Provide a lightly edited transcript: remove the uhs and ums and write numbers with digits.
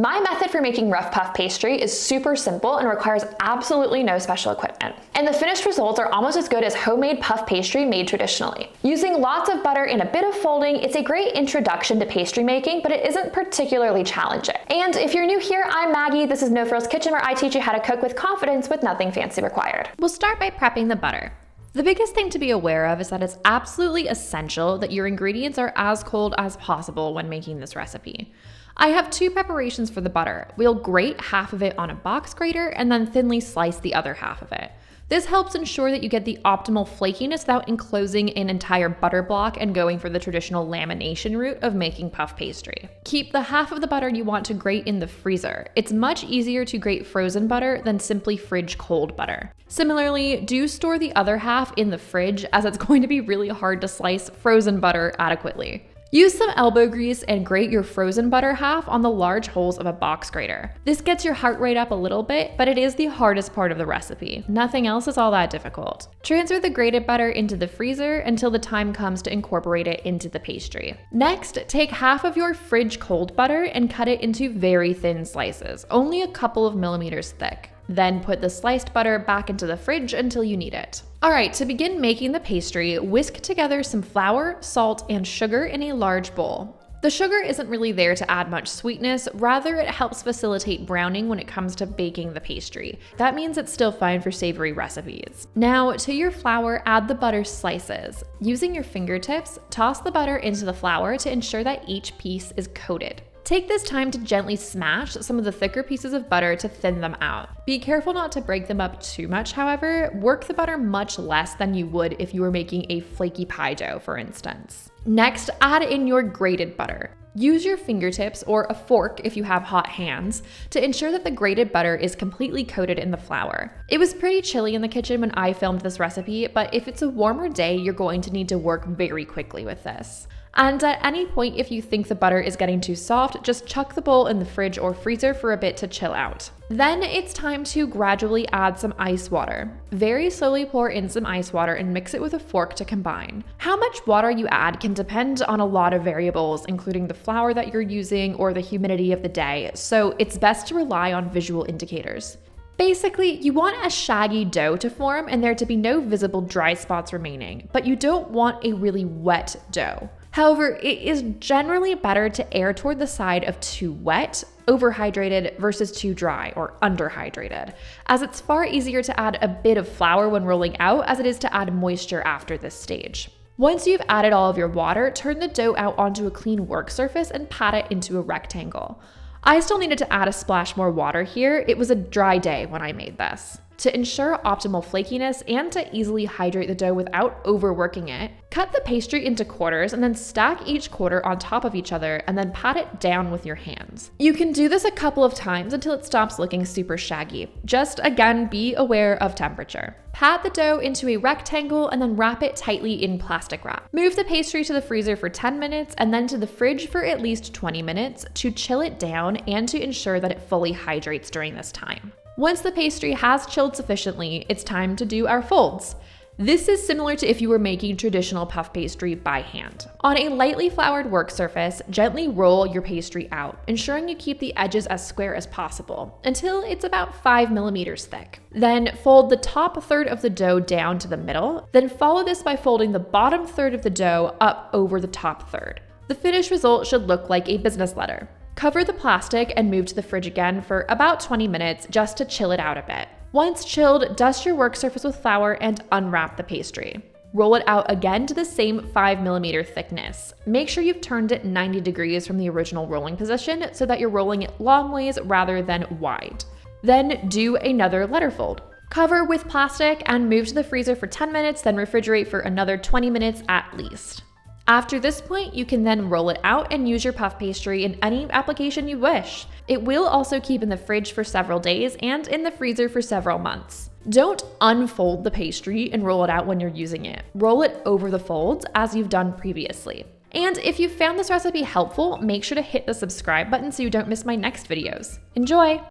My method for making rough puff pastry is super simple and requires absolutely no special equipment. And the finished results are almost as good as homemade puff pastry made traditionally. Using lots of butter and a bit of folding, it's a great introduction to pastry making, but it isn't particularly challenging. And if you're new here, I'm Maggie. This is No Frills Kitchen, where I teach you how to cook with confidence with nothing fancy required. We'll start by prepping the butter. The biggest thing to be aware of is that it's absolutely essential that your ingredients are as cold as possible when making this recipe. I have two preparations for the butter. We'll grate half of it on a box grater and then thinly slice the other half of it. This helps ensure that you get the optimal flakiness without enclosing an entire butter block and going for the traditional lamination route of making puff pastry. Keep the half of the butter you want to grate in the freezer. It's much easier to grate frozen butter than simply fridge cold butter. Similarly, do store the other half in the fridge, as it's going to be really hard to slice frozen butter adequately. Use some elbow grease and grate your frozen butter half on the large holes of a box grater. This gets your heart rate up a little bit, but it is the hardest part of the recipe. Nothing else is all that difficult. Transfer the grated butter into the freezer until the time comes to incorporate it into the pastry. Next, take half of your fridge cold butter and cut it into very thin slices, only a couple of millimeters thick. Then put the sliced butter back into the fridge until you need it. Alright, to begin making the pastry, whisk together some flour, salt, and sugar in a large bowl. The sugar isn't really there to add much sweetness, rather it helps facilitate browning when it comes to baking the pastry. That means it's still fine for savory recipes. Now, to your flour, add the butter slices. Using your fingertips, toss the butter into the flour to ensure that each piece is coated. Take this time to gently smash some of the thicker pieces of butter to thin them out. Be careful not to break them up too much, however. Work the butter much less than you would if you were making a flaky pie dough, for instance. Next, add in your grated butter. Use your fingertips or a fork if you have hot hands to ensure that the grated butter is completely coated in the flour. It was pretty chilly in the kitchen when I filmed this recipe, but if it's a warmer day, you're going to need to work very quickly with this. And at any point, if you think the butter is getting too soft, just chuck the bowl in the fridge or freezer for a bit to chill out. Then it's time to gradually add some ice water. Very slowly pour in some ice water and mix it with a fork to combine. How much water you add can depend on a lot of variables, including the flour that you're using or the humidity of the day, so it's best to rely on visual indicators. Basically, you want a shaggy dough to form and there to be no visible dry spots remaining, but you don't want a really wet dough. However, it is generally better to err toward the side of too wet, overhydrated, versus too dry or underhydrated, as it's far easier to add a bit of flour when rolling out as it is to add moisture after this stage. Once you've added all of your water, turn the dough out onto a clean work surface and pat it into a rectangle. I still needed to add a splash more water here. It was a dry day when I made this. To ensure optimal flakiness and to easily hydrate the dough without overworking it, cut the pastry into quarters and then stack each quarter on top of each other and then pat it down with your hands. You can do this a couple of times until it stops looking super shaggy. Just again, be aware of temperature. Pat the dough into a rectangle and then wrap it tightly in plastic wrap. Move the pastry to the freezer for 10 minutes and then to the fridge for at least 20 minutes to chill it down and to ensure that it fully hydrates during this time. Once the pastry has chilled sufficiently, it's time to do our folds. This is similar to if you were making traditional puff pastry by hand. On a lightly floured work surface, gently roll your pastry out, ensuring you keep the edges as square as possible, until it's about 5 millimeters thick. Then fold the top third of the dough down to the middle, then follow this by folding the bottom third of the dough up over the top third. The finished result should look like a business letter. Cover the plastic and move to the fridge again for about 20 minutes just to chill it out a bit. Once chilled, dust your work surface with flour and unwrap the pastry. Roll it out again to the same 5 millimeter thickness. Make sure you've turned it 90 degrees from the original rolling position so that you're rolling it long ways rather than wide. Then do another letter fold. Cover with plastic and move to the freezer for 10 minutes, then refrigerate for another 20 minutes at least. After this point, you can then roll it out and use your puff pastry in any application you wish. It will also keep in the fridge for several days and in the freezer for several months. Don't unfold the pastry and roll it out when you're using it. Roll it over the folds as you've done previously. And if you found this recipe helpful, make sure to hit the subscribe button so you don't miss my next videos. Enjoy!